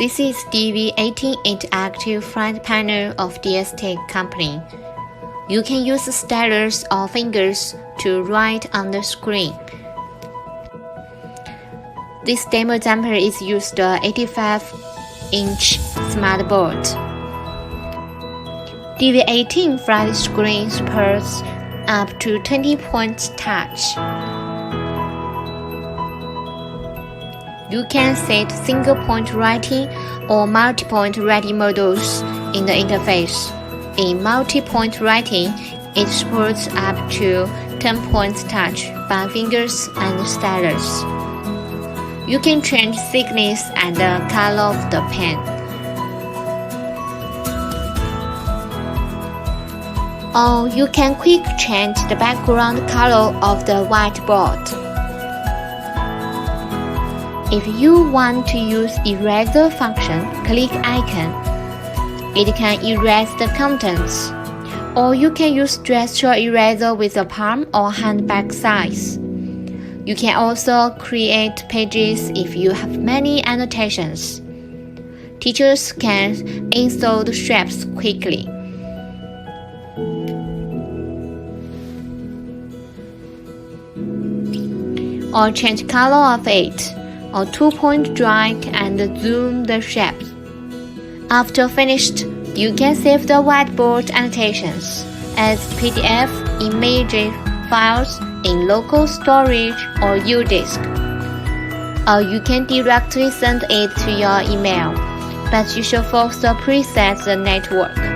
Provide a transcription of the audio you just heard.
This is DV18 interactive front panel of DST company. You can use stylus or fingers to write on the screen. This demo example is used 85-inch smart board. DV18 flat screen supports up to 20 points touch. You can set single-point writing or multi-point writing models in the interface. In multi-point writing, it supports up to 10 points touch by fingers and stylus. You can change thickness and the color of the pen. Or you can quick change the background color of the whiteboard. If you want to use eraser function, click icon. It can erase the contents. Or you can use gesture eraser with a palm or handbag size. You can also create pages if you have many annotations. Teachers can install the shapes quickly. Or change color of it, or 2-point drag and zoom the shapes. After finished, you can save the whiteboard annotations as PDF image files in local storage or U-disk. Or you can directly send it to your email, but you should first preset the network.